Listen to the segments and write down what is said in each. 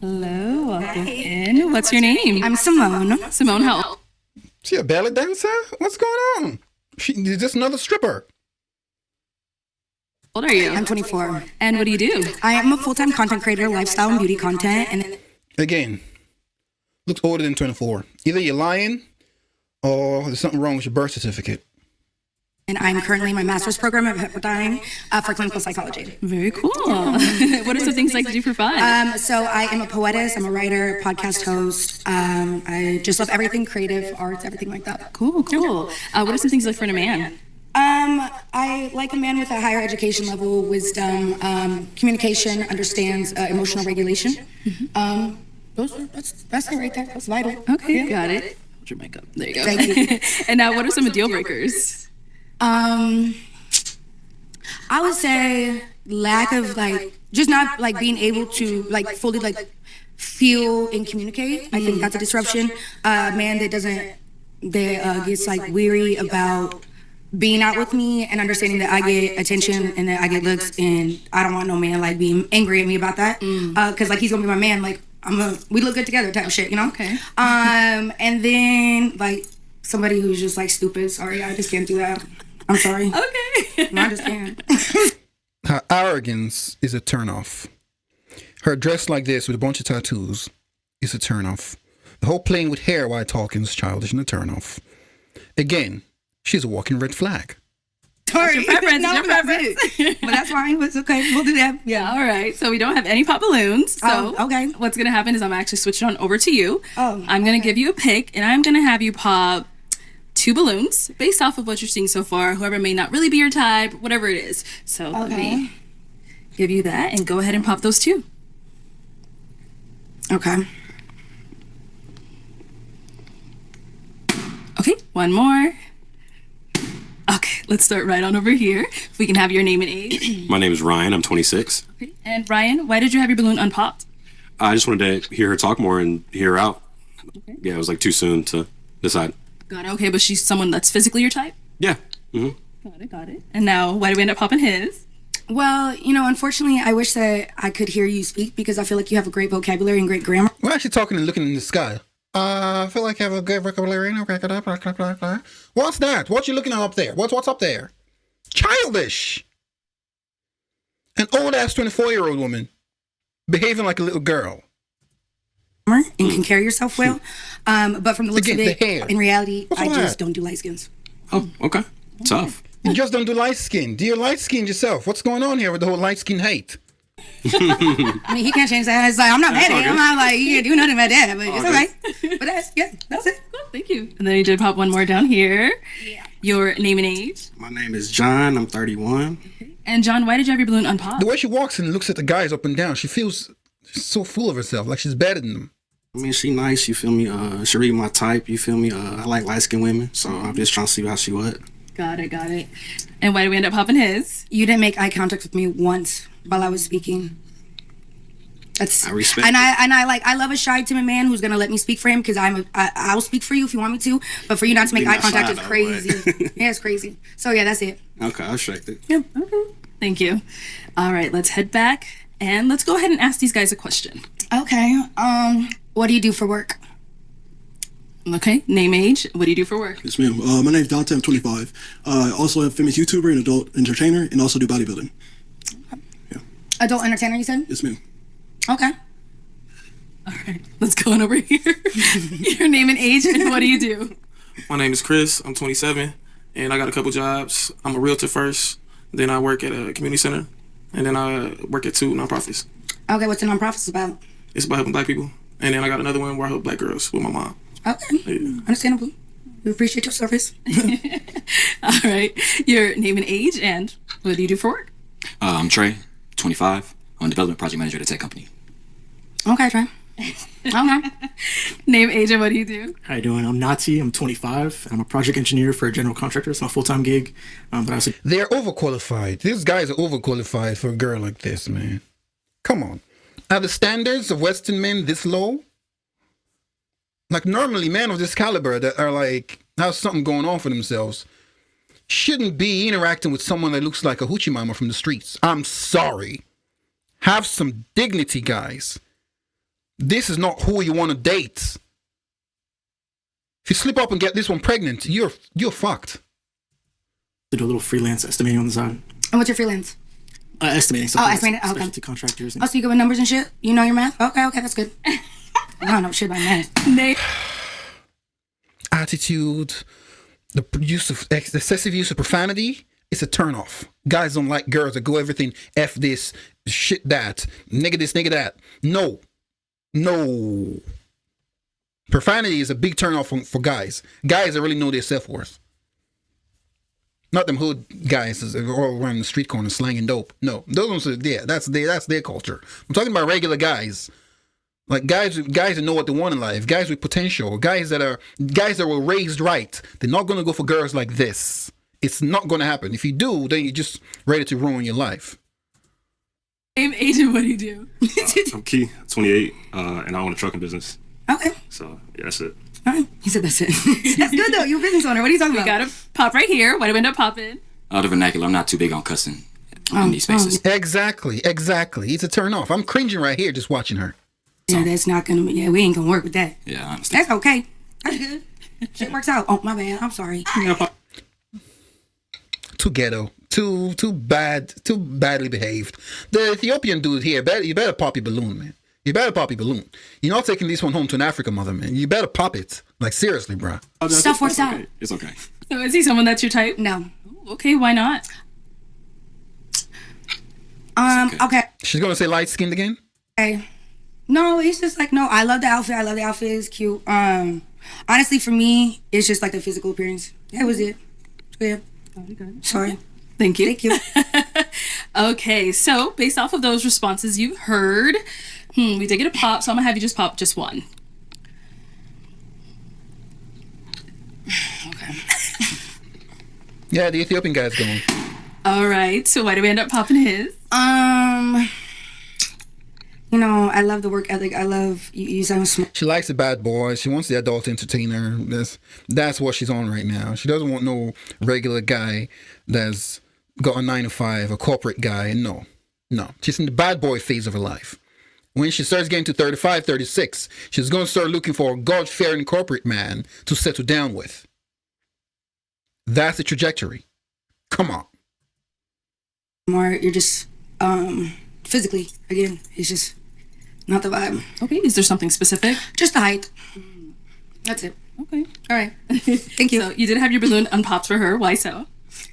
Hello, welcome in. What's your name? I'm Simone. Simone, how old? She a ballet dancer? What's going on? Is this another stripper? Are you? I'm 24. And what do you do? I am a full-time content creator, lifestyle and beauty content, and Again, looks older than 24. Either you're lying or there's something wrong with your birth certificate. I'm currently in my master's program at Pepperdine for clinical psychology. Very cool. What are some things I could do for fun? So I am a poetess, I'm a writer, podcast host. I just love everything creative, arts, everything like that. Cool. What are some things you look for in a man? I like a man with a higher education level, wisdom, communication, understands emotional regulation. That's it right there. That's vital. Okay, got it. Hold your mic up. There you go. Thank you. And now, what are some deal breakers? I would say lack of just not being able to fully feel and communicate. I think that's a disruption. A man that gets weary about being out with me and understanding that I get attention and that I get looks, and I don't want no man being angry at me about that. Cause he's gonna be my man. We look good together type of shit, you know? Okay. And then somebody who's just stupid. Sorry, I just can't do that. I'm sorry. Okay. No, I just can't. Her arrogance is a turnoff. Her dress like this with a bunch of tattoos is a turnoff. The whole playing with hair while talking is childish and a turnoff. Again, she's a walking red flag. Sorry. Your preference. No, your preference. But that's fine. It's okay. We'll do that. Yeah, all right. So we don't have any pop balloons. So okay. What's going to happen is I'm actually switching on over to you. Oh. I'm going to give you a pick, and I'm going to have you pop 2 balloons based off of what you're seeing so far. Whoever may not really be your type, whatever it is. So let me give you that, and go ahead and pop those 2. Okay. Okay, one more. Okay, let's start right on over here. If we can have your name and age. My name is Ryan. I'm 26. Okay. And Ryan, why did you have your balloon unpopped? I just wanted to hear her talk more and hear her out. Okay. Yeah, it was too soon to decide. Got it. Okay, but she's someone that's physically your type? Yeah. Mm-hmm. Got it. And now, why do we end up popping his? Well, unfortunately, I wish that I could hear you speak because I feel like you have a great vocabulary and great grammar. We're actually talking and looking in the sky. I feel like I have a good vocabulary. What's that? What you looking at up there? What's up there? Childish. An old-ass 24-year-old woman behaving like a little girl. And can carry yourself well. But from the looks of it, the hair. in reality, What's I all just that? don't do light skins. Oh, okay. Tough. You just don't do light skin. Do you light skin yourself? What's going on here with the whole light skin hate? I mean, he can't change that. It's I'm not mad at him. I'm not you can't do nothing about that, but it's okay. But that's it. Cool, thank you. And then you did pop one more down here. Yeah. Your name and age. My name is John. I'm 31. And John, why did you have your balloon unpopped? The way she walks and looks at the guys up and down, she feels so full of herself, like she's better than them. I mean, she nice. You feel me? She read my type. You feel me? I like light-skinned women, so I'm just trying to see how she would. Got it. And why did we end up popping his? You didn't make eye contact with me once while I was speaking. I respect. And I love a shy, timid man who's gonna let me speak for him because I'll speak for you if you want me to. But for you not to make Be eye not contact shy, is though, crazy. Yeah, it's crazy. So yeah, that's it. Okay, I'll respect it. Yeah. Okay. Thank you. All right, let's head back and let's go ahead and ask these guys a question. Okay. What do you do for work? Okay. Name, age. What do you do for work? Yes, ma'am. My name's Dante. I'm 25. I also am a famous YouTuber and adult entertainer, and also do bodybuilding. Yeah. Adult entertainer, you said? Yes, ma'am. Okay. All right. Let's go on over here. Your name and age and what do you do? My name is Chris. I'm 27, and I got a couple jobs. I'm a realtor first, then I work at a community center, and then I work at 2 nonprofits. Okay, what's the nonprofits about? It's about helping black people, and then I got another one where I help black girls with my mom. Okay. Yeah. Understandable. We appreciate your service. All right. Your name and age and what do you do for work? I'm Trey, 25. I'm a development project manager at a tech company. Okay, Trey. Okay. Name, age, and what do you do? How you doing? I'm Nati. I'm 25. I'm a project engineer for a general contractor. It's my full-time gig. But I also They're overqualified. These guys are overqualified for a girl like this, man. Come on. Are the standards of Western men this low? Like, normally, men of this caliber that are have something going on for themselves shouldn't be interacting with someone that looks like a hoochie mama from the streets. I'm sorry. Have some dignity, guys. This is not who you want to date. If you slip up and get this one pregnant, you're fucked. To do a little freelance estimating on the side. And what's your freelance? Estimating. Estimating. Okay. Specialty contractors. And Oh, so you good with numbers and shit? You know your math? Okay, that's good. I don't know shit about math. Attitude, the use of excessive use of profanity, it's a turnoff. Guys don't like girls that go everything F this, shit that, nigga this, nigga that. No. Profanity is a big turnoff for guys. Guys that really know their self-worth. Not them hood guys that are all around the street corner slanging dope. No, those ones are, yeah, that's their culture. I'm talking about regular guys. Like guys that know what they want in life, guys with potential, guys that were raised right. They're not gonna go for girls like this. It's not gonna happen. If you do, then you're just ready to ruin your life. Same age and what do you do? I'm Key, 28, and I own a trucking business. Okay. So yeah, that's it. All right. He said that's it. That's good though. You're a business owner. What are you talking We about? got a pop right here. Why do we end up popping? The vernacular, I'm not too big on cussing in these spaces. Exactly. It's a turn off. I'm cringing right here just watching her. Yeah, that's not gonna be. Yeah, we ain't gonna work with that. Yeah, I understand. That's okay. That's good. Shit works out. Oh my bad. I'm sorry. Too ghetto. Too bad. Too badly behaved. The Ethiopian dude here, you better pop your balloon, man. You better pop your balloon. You're not taking this one home to an African mother, man. You better pop it. Like, seriously, bro. Stuff works out. It's okay. So is he someone that's your type? No. Okay, why not? Okay. She's gonna say light skinned again? Okay. No, it's just like, no, I love the outfit. It's cute. Honestly, for me, it's just like the physical appearance. That was it. Yeah. Sorry. Thank you. Thank you. Okay, so based off of those responses you heard, we did get a pop, so I'm gonna have you just pop just one. Okay. Yeah, the Ethiopian guy's going. All right, so why do we end up popping his? You know, I love the work ethic. I love you sound smart. She likes the bad boys. She wants the adult entertainer. That's what she's on right now. She doesn't want no regular guy that's got a 9 to 5, a corporate guy. No. She's in the bad boy phase of her life. When she starts getting to 35, 36, she's going to start looking for a God-fearing corporate man to settle down with. That's the trajectory. Come on. You're just physically, again, it's just not the vibe. Okay, is there something specific? Just the height. That's it. Okay, all right. Thank you. So you did have your balloon unpopped for her. Why so?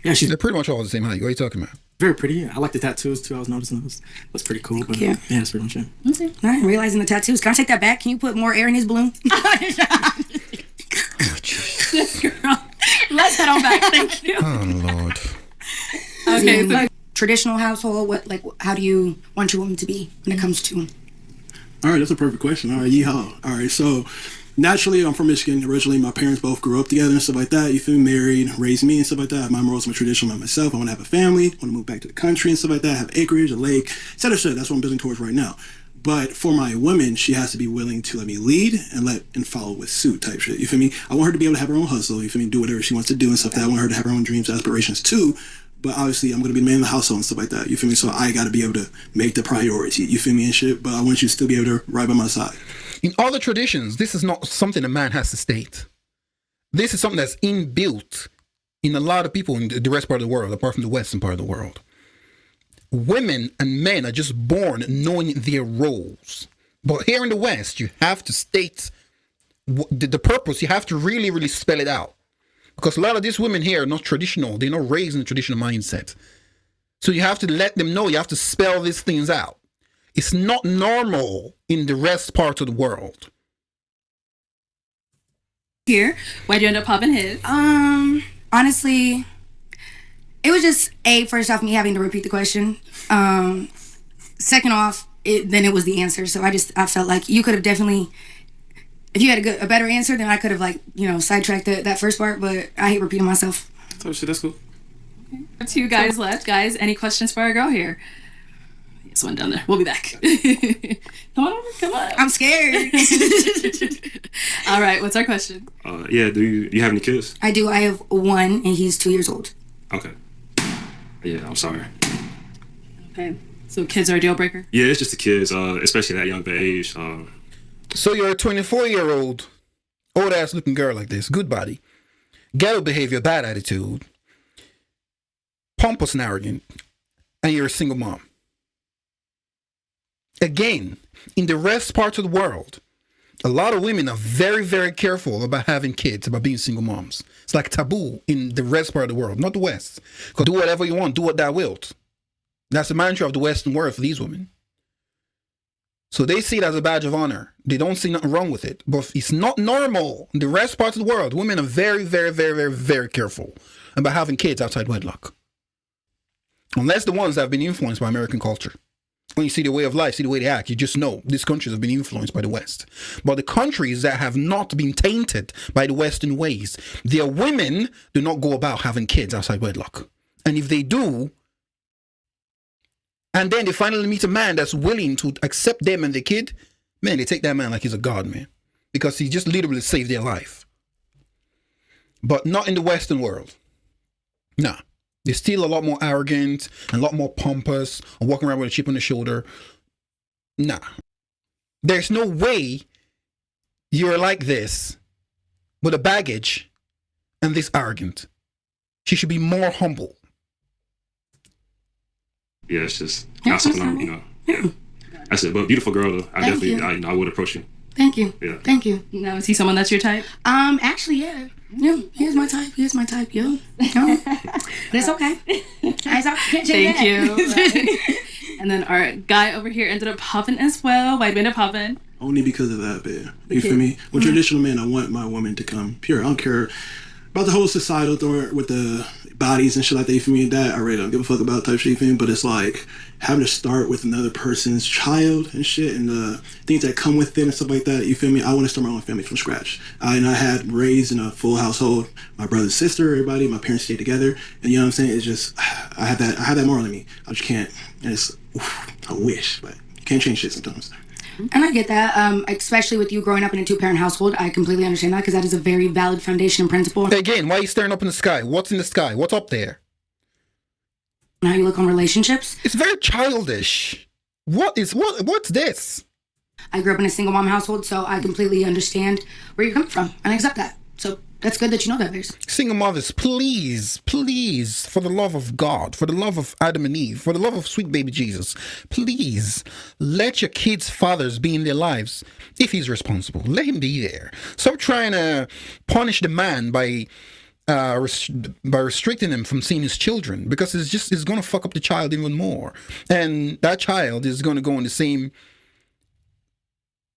yeah, she's They're pretty much all the same height. What are you talking about? very pretty. I like the tattoos too. I was noticing those. That's pretty cool. But you. yeah, that's pretty much it. Okay. All right, realizing the tattoos. Can I take that back? Can you put more air in his balloon? Girl, let's head on back. Thank you. Oh, Lord. Okay, so Like, traditional household, how do you want your woman to be when it comes to? All right, that's a perfect question. All right, yeehaw. All right, so naturally, I'm from Michigan. Originally, my parents both grew up together and stuff like that. You feel me? Married, raised me and stuff like that. My morals, my tradition, like myself. I want to have a family. Want to move back to the country and stuff like that. Have acreage, a lake, etc. That's what I'm building towards right now. But for my woman, she has to be willing to let me lead and follow with suit type shit. You feel me? I want her to be able to have her own hustle. You feel me? Do whatever she wants to do and stuff like that. I want her to have her own dreams, aspirations too. But obviously, I'm going to be the man of the household and stuff like that. You feel me? So I got to be able to make the priority. You feel me and shit? But I want you to still be able to ride by my side. In other traditions, this is not something a man has to state. This is something that's inbuilt in a lot of people in the rest part of the world, apart from the western part of the world. Women and men are just born knowing their roles. But here in the West, you have to state the purpose. You have to really, really spell it out. Because a lot of these women here are not traditional. They're not raised in the traditional mindset. So you have to let them know. You have to spell these things out. It's not normal in the rest part of the world. here, why'd you end up popping his? Honestly, it was just first off, me having to repeat the question. Second off, then it was the answer. So I felt like you could have definitely, if you had a better answer, then I could have sidetracked that first part. But I hate repeating myself. Oh shit, that's cool. Okay. 2 guys left. Guys, any questions for our girl here? Yes, one down there. We'll be back. Come on over. Come on. I'm scared. All right. What's our question? Yeah. Do you have any kids? I do. I have one, and he's 2 years old. Okay. Yeah, I'm sorry. Okay. So kids are a deal breaker? Yeah, it's just the kids, especially that young of age. So you're a 24-year-old, old-ass looking girl like this, good body, ghetto behavior, bad attitude, pompous and arrogant, and you're a single mom. Again, in the rest parts of the world, a lot of women are very, very careful about having kids, about being single moms. It's like taboo in the rest part of the world, not the West. Because do whatever you want, do what thou wilt. That's the mantra of the Western world for these women. So they see it as a badge of honor. They don't see nothing wrong with it. But it's not normal. In the rest parts of the world, women are very, very, very, very, very careful about having kids outside wedlock. Unless the ones that have been influenced by American culture. When you see the way of life, see the way they act, you just know these countries have been influenced by the West. But the countries that have not been tainted by the Western ways, their women do not go about having kids outside wedlock. And if they do, and then they finally meet a man that's willing to accept them and the kid, man, they take that man like he's a god, man. Because he just literally saved their life. But not in the Western world. Nah. They're still a lot more arrogant and a lot more pompous and walking around with a chip on the shoulder. Nah. There's no way you're like this with a baggage and this arrogant. She should be more humble. Yeah, it's just not something I'm, yeah. That's it. But beautiful girl, though. I would approach you. Thank you. Yeah. Thank you. Now, is he someone that's your type? Actually, yeah. Yeah, here's my type. Here's my type, yo. But it's okay. Thank you. And then our guy over here ended up popping as well. Why did we end up popping? Only because of that, man. You feel me? With traditional men, I want my woman to come pure. I don't care about the whole societal thing with the bodies and shit like that. You feel me? That I really don't give a fuck about type shit. You feel me? But it's like having to start with another person's child and shit and the things that come with it and stuff like that. You feel me? I want to start my own family from scratch. And I had raised in a full household. My brother, sister, everybody. My parents stayed together. And you know what I'm saying? It's just I have that moral in me. I just can't. And it's I wish, but you can't change shit sometimes. And I get that, especially with you growing up in a two-parent household. I completely understand that because that is a very valid foundation and principle. Again, why are you staring up in the sky? What's in the sky? What's up there? How you look on relationships. It's very childish. What's this? I grew up in a single mom household, so I completely understand where you're coming from and I accept that. So that's good that you know that, Bears. Single mothers, please, for the love of God, for the love of Adam and Eve, for the love of sweet baby Jesus, please let your kids' fathers be in their lives if he's responsible. Let him be there. Stop trying to punish the man by restricting him from seeing his children, because it's going to fuck up the child even more, and that child is going to go in the same.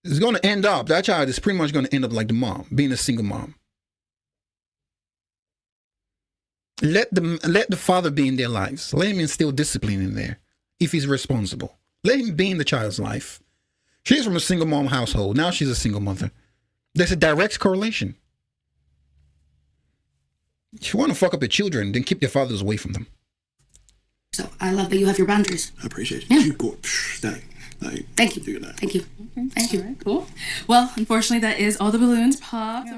It's going to end up. That child is pretty much going to end up like the mom, being a single mom. Let the father be in their lives. Let him instill discipline in there if he's responsible. Let him be in the child's life. She's from a single mom household. Now she's a single mother. There's a direct correlation. If you want to fuck up your children, then keep your fathers away from them. So I love that you have your boundaries. I appreciate it. Yeah. You go. Thank you. Thank you. Thank you. All right, cool. Well, unfortunately, that is all the balloons popped.